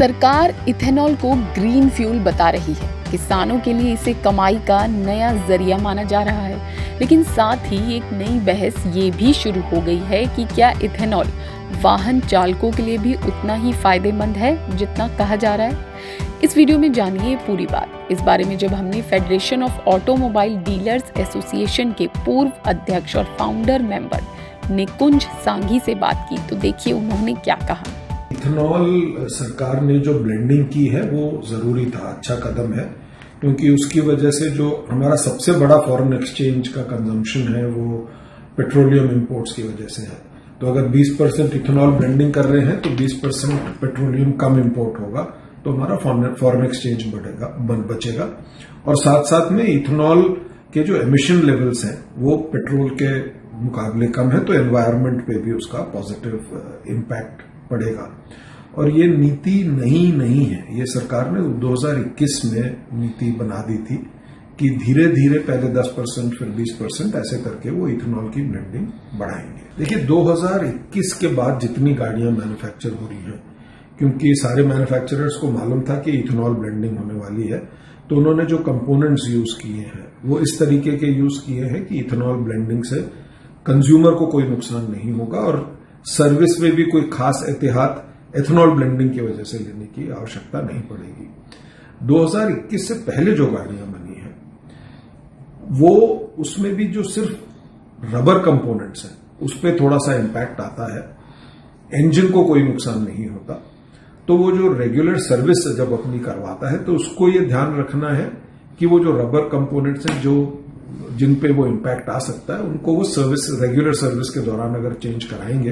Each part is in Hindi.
सरकार इथेनॉल को ग्रीन फ्यूल बता रही है। किसानों के लिए इसे कमाई का नया जरिया माना जा रहा है, लेकिन साथ ही एक नई बहस ये भी शुरू हो गई है कि क्या इथेनॉल वाहन चालकों के लिए भी उतना ही फायदेमंद है जितना कहा जा रहा है। इस वीडियो में जानिए पूरी बात। इस बारे में जब हमने federation of automobile dealers association के पूर्व अध्यक्ष और फाउंडर मेंबर निकुंज सांघी से बात की तो देखिए उन्होंने क्या कहा। इथेनॉल सरकार ने जो ब्लेंडिंग की है वो जरूरी था, अच्छा कदम है, क्योंकि उसकी वजह से जो हमारा सबसे बड़ा फॉरेन एक्सचेंज का कंजम्पशन है वो पेट्रोलियम इंपोर्ट्स की वजह से है। तो अगर 20% इथेनॉल ब्लेंडिंग कर रहे हैं तो 20% पेट्रोलियम कम इंपोर्ट होगा, तो हमारा फॉरेन एक्सचेंज बचेगा। और साथ साथ में इथेनॉल के जो एमिशन लेवल्स हैं वो पेट्रोल के मुकाबले कम है, तो एनवायरनमेंट पे भी उसका पॉजिटिव इम्पैक्ट पड़ेगा। और ये नीति नहीं है, ये सरकार ने 2021 में नीति बना दी थी कि धीरे धीरे पहले 10% फिर 20% ऐसे करके वो इथेनॉल की ब्लेंडिंग बढ़ाएंगे। देखिए 2021 के बाद जितनी गाड़ियां मैन्युफैक्चर हो रही हैं, क्योंकि सारे मैन्युफैक्चरर्स को मालूम था कि इथेनॉल ब्लेंडिंग होने वाली है, तो उन्होंने जो कंपोनेंट्स यूज किए हैं वो इस तरीके के यूज किए हैं कि इथेनॉल ब्लेंडिंग से कंज्यूमर को कोई नुकसान नहीं होगा और सर्विस में भी कोई खास एहतियात एथेनॉल ब्लेंडिंग की वजह से लेने की आवश्यकता नहीं पड़ेगी। 2021 से पहले जो गाड़ियां बनी हैं वो उसमें भी जो सिर्फ रबर कंपोनेंट्स हैं उस पर थोड़ा सा इंपैक्ट आता है, इंजन को कोई नुकसान नहीं होता। तो वो जो रेगुलर सर्विस जब अपनी करवाता है तो उसको ये ध्यान रखना है कि वो जो रबर कंपोनेंट्स हैं जो जिन पे वो इम्पैक्ट आ सकता है उनको वो सर्विस रेगुलर सर्विस के दौरान अगर चेंज कराएंगे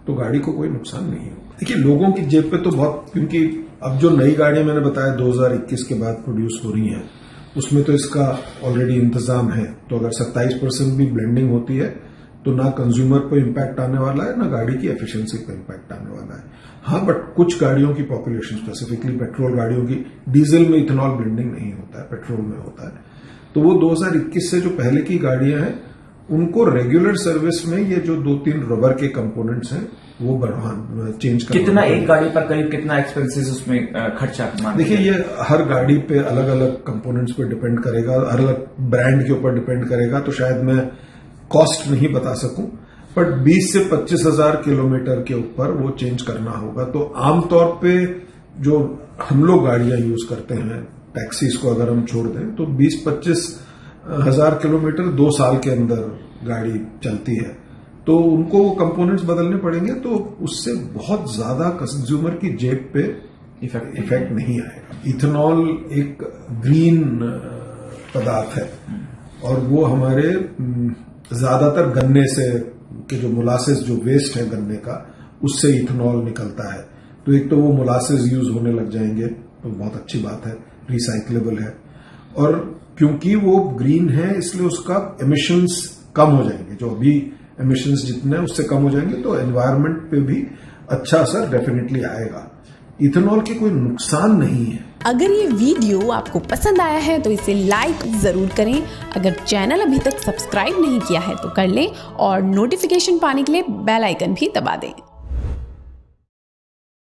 तो गाड़ी को कोई नुकसान नहीं होगा। देखिए लोगों की जेब पे तो बहुत, क्योंकि अब जो नई गाड़ियां मैंने बताया 2021 के बाद प्रोड्यूस हो रही हैं उसमें तो इसका ऑलरेडी इंतजाम है, तो अगर 27% भी ब्लेंडिंग होती है तो ना कंज्यूमर पे इम्पैक्ट आने वाला है ना गाड़ी की एफिशिएंसी पे इम्पैक्ट आने वाला है। हाँ, बट कुछ गाड़ियों की पॉपुलेशन, स्पेसिफिकली पेट्रोल गाड़ियों की, डीजल में इथेनॉल ब्लेंडिंग नहीं होता है, पेट्रोल में होता है। तो वो 2021 से जो पहले की गाड़ियां हैं उनको रेगुलर सर्विस में ये जो 2-3 रबर के कंपोनेंट्स हैं वो चेंज करना। कितना एक गाड़ी पर करीब कितना एक्सपेंसेस उसमें खर्चा? देखिए ये हर गाड़ी पे अलग अलग कंपोनेंट्स पे डिपेंड करेगा, अलग ब्रांड के ऊपर डिपेंड करेगा, तो शायद मैं कॉस्ट नहीं बता सकूं, बट 20 से 25 हजार किलोमीटर के ऊपर वो चेंज करना होगा। तो आमतौर पे जो हम लोग गाड़ियां यूज करते हैं, टैक्सीज को अगर हम छोड़ दें, तो 20-25 हजार किलोमीटर 2 साल के अंदर गाड़ी चलती है, तो उनको वो कंपोनेंट्स बदलने पड़ेंगे, तो उससे बहुत ज्यादा कंज्यूमर की जेब पे इफेक्ट नहीं आएगा। इथेनॉल एक ग्रीन पदार्थ है और वो हमारे ज्यादातर गन्ने से के जो मोलासेस जो वेस्ट है गन्ने का, उससे इथेनॉल निकलता है। तो एक तो वो मोलासेस यूज होने लग जाएंगे तो बहुत अच्छी बात है, रिसाइक्लेबल है, और क्योंकि वो ग्रीन है इसलिए उसका एमिशंस कम हो जाएंगे, जो अभी एमिशंस जितने हैं उससे कम हो जाएंगे, तो एनवायरनमेंट पे भी अच्छा असर डेफिनेटली आएगा। इथेनॉल के कोई नुकसान नहीं है। अगर ये वीडियो आपको पसंद आया है तो इसे लाइक जरूर करें। अगर चैनल अभी तक सब्सक्राइब नहीं किया है तो कर लें और नोटिफिकेशन पाने के लिए बेल आइकन भी दबा दें।